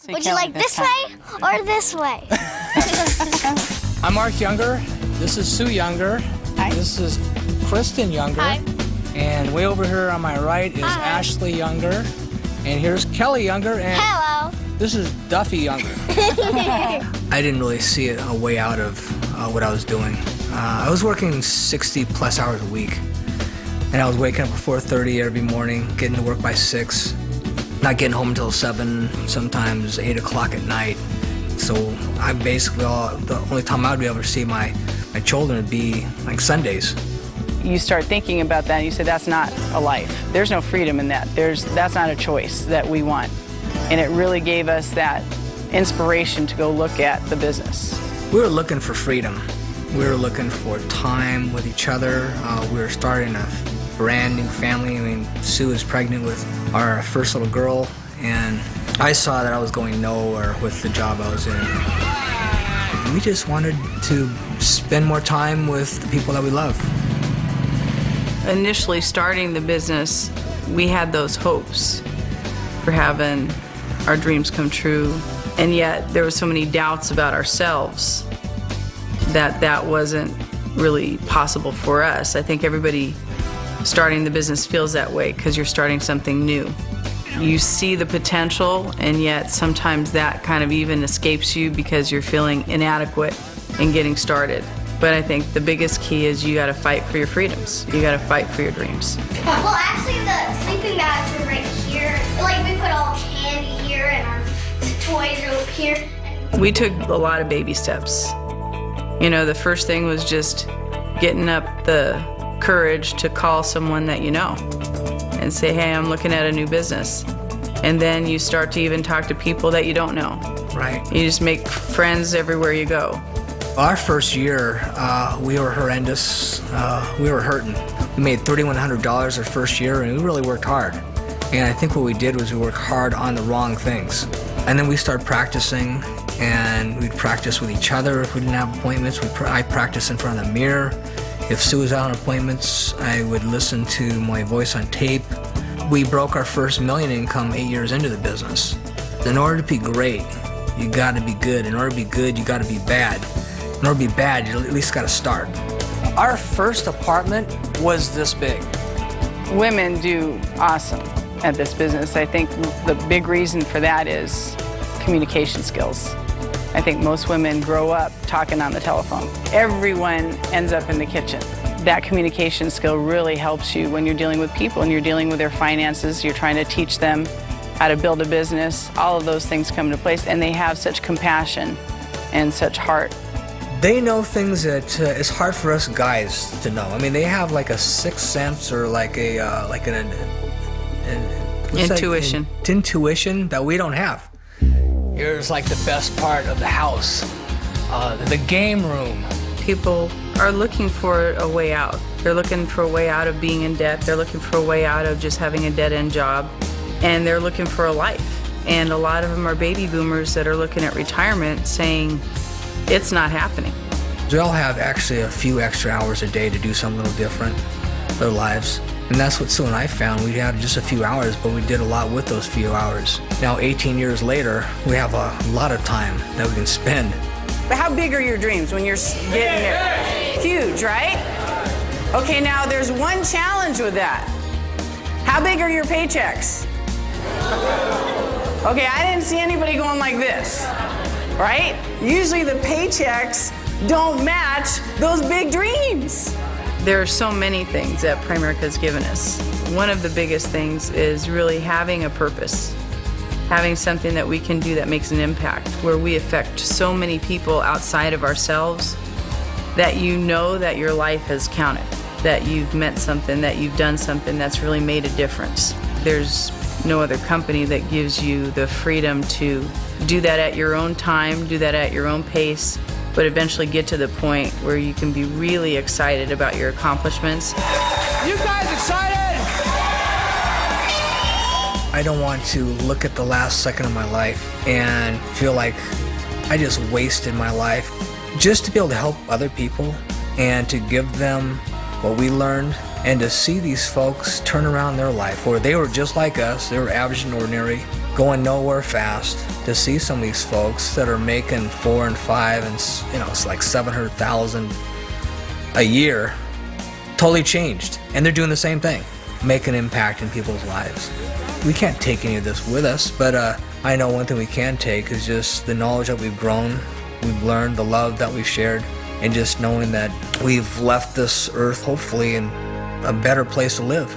Would you like this way or this way? I'm Mark Younger. This is Sue Younger. Hi. This is Kristen Younger. Hi. And way over here on my right is Hi. Ashley Younger. And here's Kelly Younger. And Hello. this is Duffy Younger. I didn't really see a way out of what I was doing. I was working 60 plus hours a week. And I was waking up at 4:30 every morning, getting to work by 6, not getting home until 7, sometimes 8 o'clock at night. So I basically, the only time I would be able to see my children would be like Sundays. You start thinking about that and you say, that's not a life. There's no freedom in that. That's not a choice that we want. And it really gave us that inspiration to go look at the business. We were looking for freedom. We were looking for time with each other. We were starting a brand new family. I mean, Sue is pregnant with our first little girl, and I saw that I was going nowhere with the job I was in. We just wanted to spend more time with the people that we love. Initially starting the business, we had those hopes for having our dreams come true, and yet there were so many doubts about ourselves that wasn't really possible for us. I think everybody starting the business feels that way because you're starting something new. You see the potential, and yet sometimes that kind of even escapes you because you're feeling inadequate in getting started. But I think the biggest key is you got to fight for your freedoms. You got to fight for your dreams. Well, actually, the sleeping bags are right here. Like, we put all candy here and our toys are up here. We took a lot of baby steps. You know, the first thing was just getting up the courage to call someone that you know and say, hey, I'm looking at a new business. And then you start to even talk to people that you don't know. Right. You just make friends everywhere you go. Our first year, we were horrendous. We were hurting. We made $3,100 our first year, and we really worked hard. And I think what we did was we worked hard on the wrong things. And then we started practicing, and we'd practice with each other if we didn't have appointments. I practiced in front of the mirror. If Sue was out on appointments, I would listen to my voice on tape. We broke our first $1 million income 8 years into the business. In order to be great, you gotta be good. In order to be good, you gotta be bad. In order to be bad, you at least gotta start. Our first apartment was this big. Women do awesome at this business. I think the big reason for that is communication skills. I think most women grow up talking on the telephone. Everyone ends up in the kitchen. That communication skill really helps you when you're dealing with people and you're dealing with their finances. You're trying to teach them how to build a business. All of those things come into place, and they have such compassion and such heart. They know things that it's hard for us guys to know. I mean, they have like a sixth sense or like an Intuition. Intuition that we don't have. Here's like the best part of the house, the game room. People are looking for a way out. They're looking for a way out of being in debt. They're looking for a way out of just having a dead-end job. And they're looking for a life. And a lot of them are baby boomers that are looking at retirement saying, it's not happening. We all have actually a few extra hours a day to do something a little different with their lives. And that's what Sue and I found. We had just a few hours, but we did a lot with those few hours. Now, 18 years later, we have a lot of time that we can spend. But how big are your dreams when you're getting there? Huge, right? Okay, now there's one challenge with that. How big are your paychecks? Okay, I didn't see anybody going like this, right? Usually the paychecks don't match those big dreams. There are so many things that Primerica has given us. One of the biggest things is really having a purpose, having something that we can do that makes an impact, where we affect so many people outside of ourselves that you know that your life has counted, that you've meant something, that you've done something that's really made a difference. There's no other company that gives you the freedom to do that at your own time, do that at your own pace, but eventually get to the point where you can be really excited about your accomplishments. You guys excited? I don't want to look at the last second of my life and feel like I just wasted my life. Just to be able to help other people and to give them what we learned, and to see these folks turn around their life, where they were just like us, they were average and ordinary, going nowhere fast, to see some of these folks that are making 4 and 5 and it's like 700,000 a year, totally changed, and they're doing the same thing, make an impact in people's lives. We can't take any of this with us, but I know one thing we can take is just the knowledge that we've grown, we've learned, the love that we've shared, and just knowing that we've left this earth hopefully in a better place to live.